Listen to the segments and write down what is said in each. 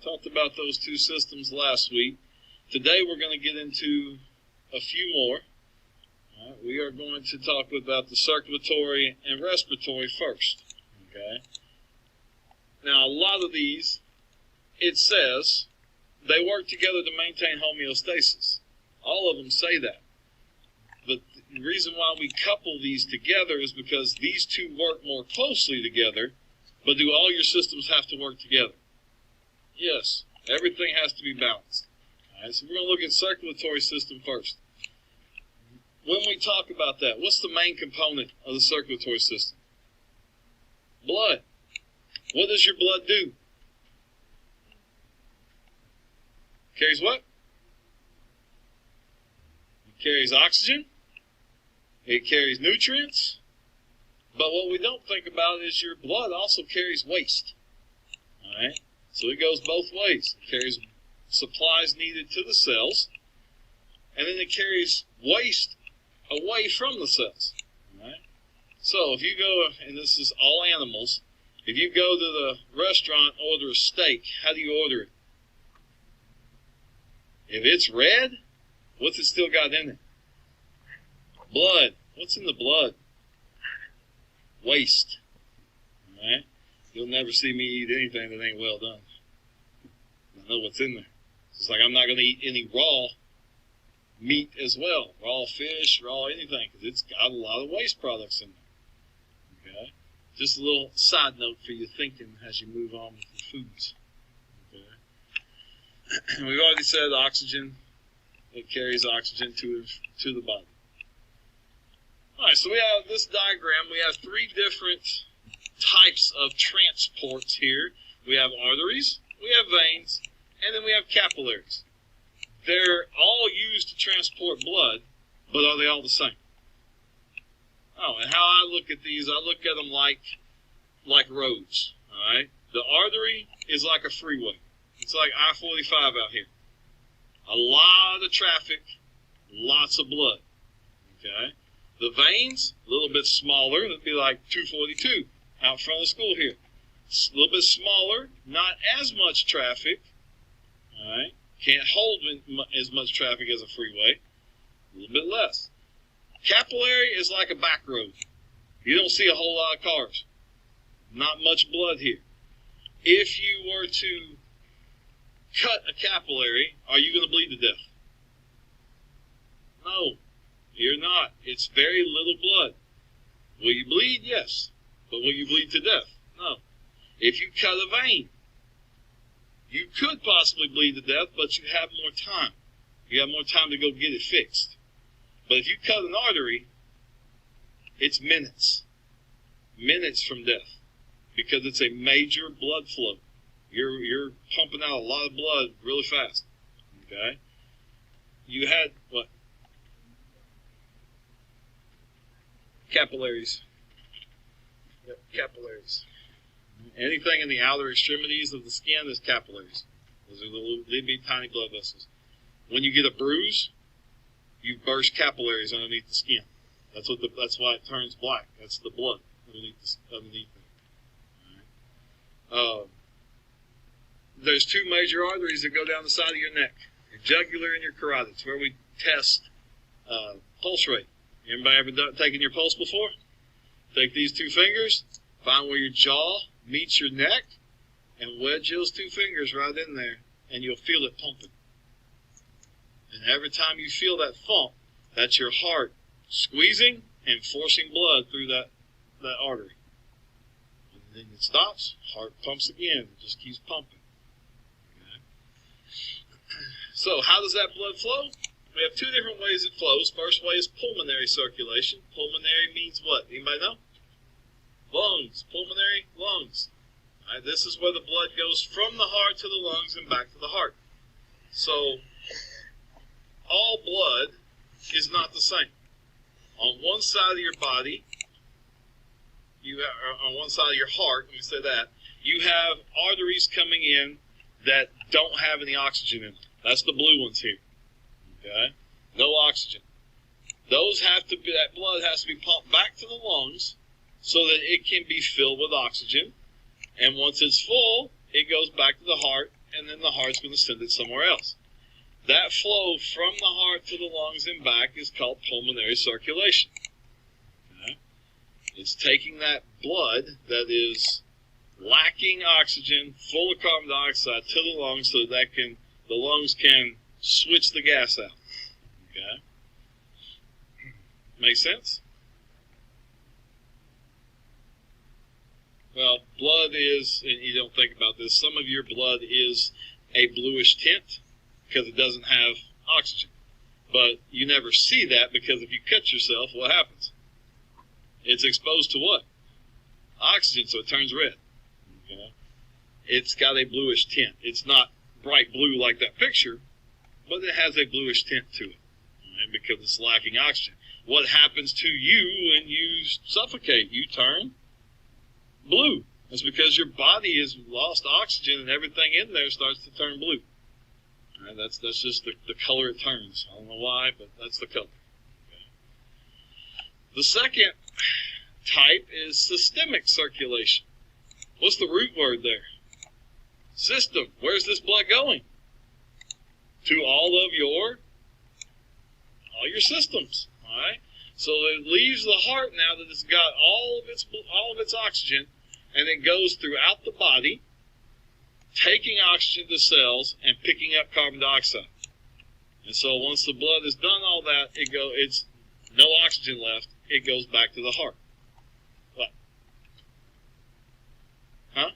Talked about those two systems last week. Today we're going to get into a few more. All right, we are going to talk about the circulatory and respiratory first. Okay. Now, a lot of these, it says they work together to maintain homeostasis. All of them say that. But the reason why we couple these together is because these two work more closely together, but do all your systems have to work together? Yes. Everything has to be balanced. All right, so we're going to look at circulatory system first. When we talk about that, what's the main component of the circulatory system? Blood. What does your blood do? Carries what? It carries oxygen. It carries nutrients. But what we don't think about is your blood also carries waste. All right? So it goes both ways. It carries supplies needed to the cells, and then it carries waste away from the cells. All right? So if you go, and this is all animals, if you go to the restaurant, order a steak, how do you order it? If it's red, what's it still got in it? Blood. What's in the blood? Waste. All right? You'll never see me eat anything that ain't well done. I know what's in there. It's like I'm not going to eat any raw meat as well. Raw fish, raw anything, because it's got a lot of waste products in there. Okay? Just a little side note for your thinking as you move on with your foods. Okay? We've already said oxygen. It carries oxygen to the body. All right, so we have this diagram. We have three different types of transports here. We have arteries, we have veins, and then we have capillaries. They're all used to transport blood, but are they all the same? Oh, and how I look at these, I look at them like roads. All right, the artery is like a freeway. It's like I-45 out here. A lot of traffic, lots of blood. Okay. The veins, a little bit smaller. It'd be like 242 out front of the school here. It's a little bit smaller, not as much traffic. All right, can't hold as much traffic as a freeway. A little bit less. Capillary is like a back road. You don't see a whole lot of cars. Not much blood here. If you were to cut a capillary, are you going to bleed to death? No. You're not. It's very little blood. Will you bleed? Yes. But will you bleed to death? No. If you cut a vein, you could possibly bleed to death, but you have more time. You have more time to go get it fixed. But if you cut an artery, it's minutes. Minutes from death. Because it's a major blood flow. You're pumping out a lot of blood really fast. Okay? You had, what? Capillaries. Yep, capillaries. Anything in the outer extremities of the skin is capillaries. Those are they'd be tiny blood vessels. When you get a bruise, you burst capillaries underneath the skin. That's why it turns black. That's the blood underneath there. There's two major arteries that go down the side of your neck: your jugular and your carotid. It's where we test pulse rate. Anybody ever taken your pulse before? Take these two fingers, find where your jaw meets your neck, and wedge those two fingers right in there, and you'll feel it pumping. And every time you feel that thump, that's your heart squeezing and forcing blood through that artery. And then it stops, heart pumps again, it just keeps pumping. Okay. So how does that blood flow? We have two different ways it flows. First way is pulmonary circulation. Pulmonary means what? Anybody know? Lungs. Pulmonary, lungs. All right, this is where the blood goes from the heart to the lungs and back to the heart. So, all blood is not the same. On one side of your body, on one side of your heart, let me say that, you have arteries coming in that don't have any oxygen in them. That's the blue ones here. Okay? No oxygen. That blood has to be pumped back to the lungs so that it can be filled with oxygen. And once it's full, it goes back to the heart, and and then the heart's going to send it somewhere else. That flow from the heart to the lungs and back is called pulmonary circulation. Okay? It's taking that blood that is lacking oxygen, full of carbon dioxide, to the lungs so that the lungs can switch the gas out. Okay? Make sense? Well, blood is, and you don't think about this, some of your blood is a bluish tint because it doesn't have oxygen. But you never see that because if you cut yourself, what happens? It's exposed to what? Oxygen, so it turns red. Okay? It's got a bluish tint. It's not bright blue like that picture, but it has a bluish tint to it, right? Because it's lacking oxygen. What happens to you when you suffocate? You turn blue. That's because your body has lost oxygen and everything in there starts to turn blue. Right, that's just the color it turns. I don't know why, but that's the color. Okay. The second type is systemic circulation. What's the root word there? System. Where's this blood going? To all your systems. All right. So it leaves the heart now that it's got all of its oxygen, and it goes throughout the body, taking oxygen to cells and picking up carbon dioxide. And so once the blood has done all that, it's no oxygen left. It goes back to the heart. What? Huh?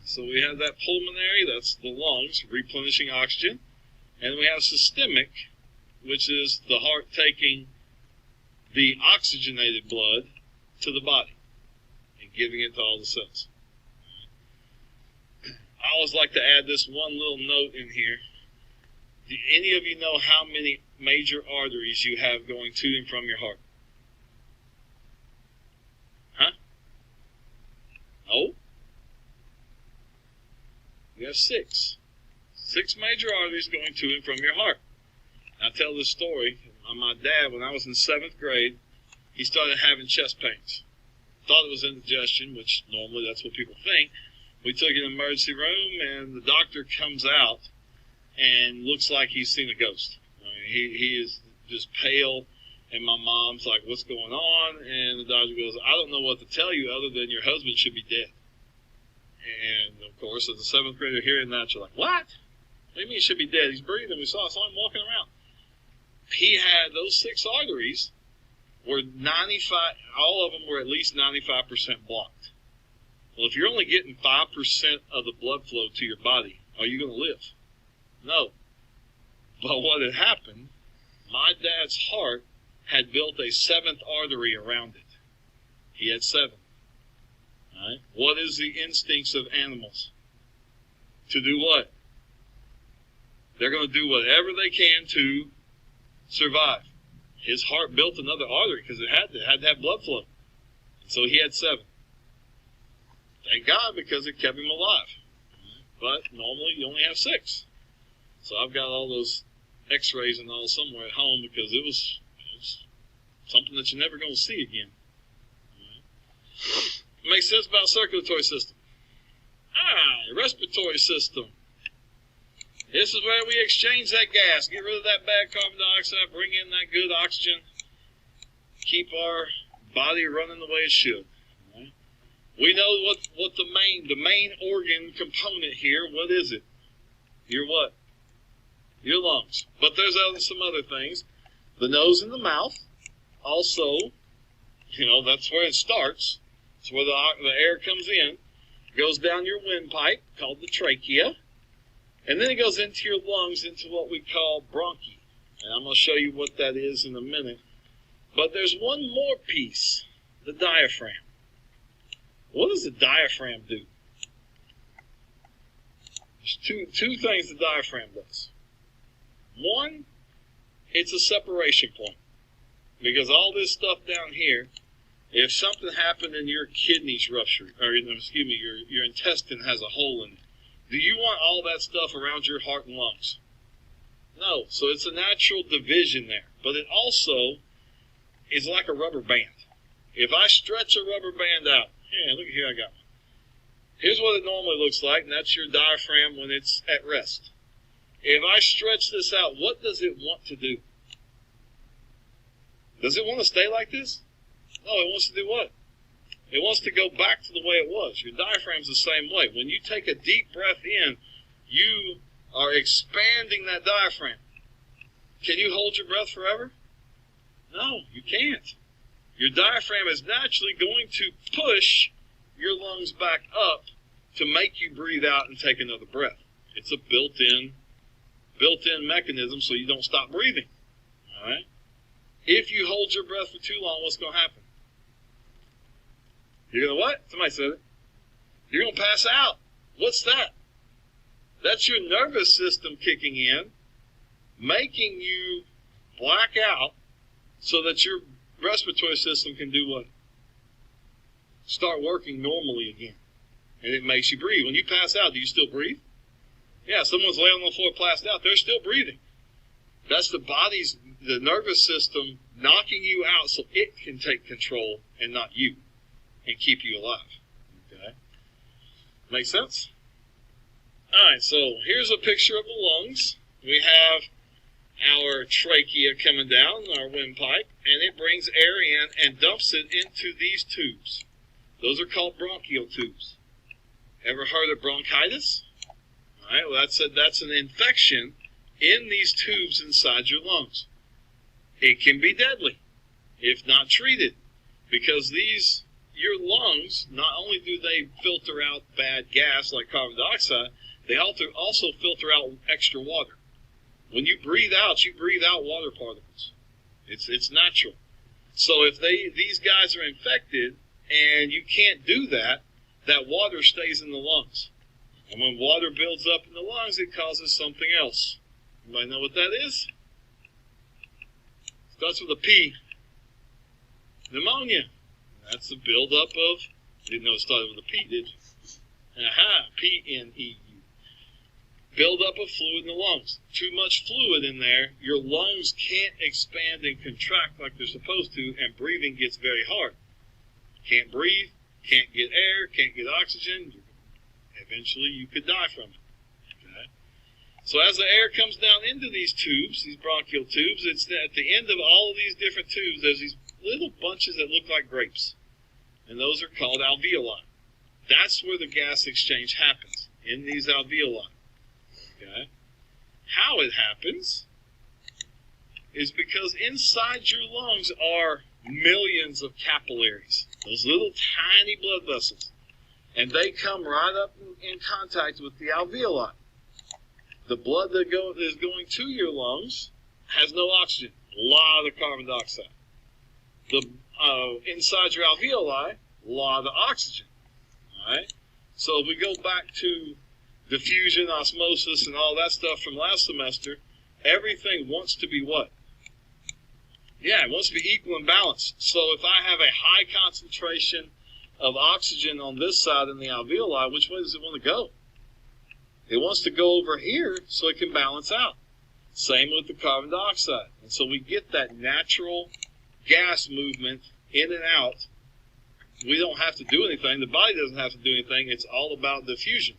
So we have that pulmonary, that's the lungs, replenishing oxygen. And we have systemic, which is the heart taking the oxygenated blood to the body and giving it to all the cells. I always like to add this one little note in here. Do any of you know how many major arteries you have going to and from your heart? Huh? Oh? You have 6. 6 major arteries going to and from your heart. I tell this story. My dad, when I was in 7th grade, he started having chest pains. Thought it was indigestion, which normally that's what people think. We took an emergency room, and the doctor comes out and looks like he's seen a ghost. I mean, he is just pale, and my mom's like, "What's going on?" And the doctor goes, "I don't know what to tell you other than your husband should be dead." And, of course, as a 7th grader hearing that, you're like, "What? What do you mean he should be dead? He's breathing. I saw him walking around." He had those 6 arteries were 95, all of them were at least 95% blocked. Well, if you're only getting 5% of the blood flow to your body, are you going to live? No. But what had happened, my dad's heart had built a 7th artery around it. He had 7. All right? What is the instincts of animals? To do what? They're going to do whatever they can to survive. His heart built another artery because it had to have blood flow. So he had 7. Thank God, because it kept him alive. But normally you only have 6. So I've got all those x-rays and all somewhere at home because it was something that you're never going to see again. Makes sense about circulatory system. Respiratory system. This is where we exchange that gas, get rid of that bad carbon dioxide, bring in that good oxygen, keep our body running the way it should. Right? We know what the main organ component here, what is it? Your what? Your lungs. But there's some other things. The nose and the mouth. Also, that's where it starts. It's where the air comes in, goes down your windpipe, called the trachea. And then it goes into your lungs, into what we call bronchi. And I'm going to show you what that is in a minute. But there's one more piece, the diaphragm. What does the diaphragm do? There's two things the diaphragm does. One, it's a separation point. Because all this stuff down here, if something happened and your kidneys ruptured, or your intestine has a hole in it, do you want all that stuff around your heart and lungs? No. So it's a natural division there. But it also is like a rubber band. If I stretch a rubber band out, look here, I got one. Here's what it normally looks like, and that's your diaphragm when it's at rest. If I stretch this out, what does it want to do? Does it want to stay like this? No, it wants to do what? It wants to go back to the way it was. Your diaphragm's the same way. When you take a deep breath in, you are expanding that diaphragm. Can you hold your breath forever? No, you can't. Your diaphragm is naturally going to push your lungs back up to make you breathe out and take another breath. It's a built-in mechanism so you don't stop breathing. All right? If you hold your breath for too long, what's going to happen? You're going to what? Somebody said it. You're going to pass out. What's that? That's your nervous system kicking in, making you black out so that your respiratory system can do what? Start working normally again. And it makes you breathe. When you pass out, do you still breathe? Yeah, someone's laying on the floor passed out. They're still breathing. That's the body's, the nervous system knocking you out so it can take control and not you and keep you alive. Okay? Make sense? All right, so here's a picture of the lungs. We have our trachea coming down, our windpipe, and it brings air in and dumps it into these tubes. Those are called bronchial tubes. Ever heard of bronchitis? All right, well, that's an infection in these tubes inside your lungs. It can be deadly if not treated, because your lungs, not only do they filter out bad gas like carbon dioxide, they also filter out extra water. When you breathe out water particles. It's natural. So if these guys are infected and you can't do that, that water stays in the lungs. And when water builds up in the lungs, it causes something else. Anybody know what that is? Starts with a P. Pneumonia. That's the buildup of, didn't know it started with a P, did you? Aha, P-N-E-U. Buildup of fluid in the lungs. Too much fluid in there, your lungs can't expand and contract like they're supposed to, and breathing gets very hard. Can't breathe, can't get air, can't get oxygen. Eventually you could die from it. Okay? So as the air comes down into these tubes, these bronchial tubes, it's at the end of all of these different tubes, there's these little bunches that look like grapes. And those are called alveoli. That's where the gas exchange happens, in these alveoli. Okay? How it happens is because inside your lungs are millions of capillaries, those little tiny blood vessels, and they come right up in contact with the alveoli. The blood that is going to your lungs has no oxygen, a lot of carbon dioxide. The inside your alveoli, a lot of oxygen. All right? So if we go back to diffusion, osmosis, and all that stuff from last semester, everything wants to be what? Yeah, it wants to be equal and balanced. So if I have a high concentration of oxygen on this side in the alveoli, which way does it want to go? It wants to go over here so it can balance out. Same with the carbon dioxide. And so we get that natural gas movement in and out. We don't have to do anything. The body doesn't have to do anything. It's all about diffusion,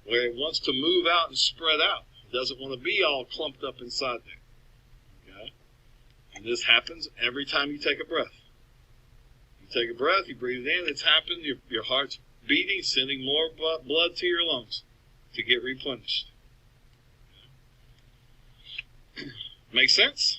where it wants to move out and spread out. It doesn't want to be all clumped up inside there. Okay? And this happens every time you take a breath. You take a breath, you breathe it in, it's happened, your heart's beating, sending more blood to your lungs to get replenished. Okay? Make sense?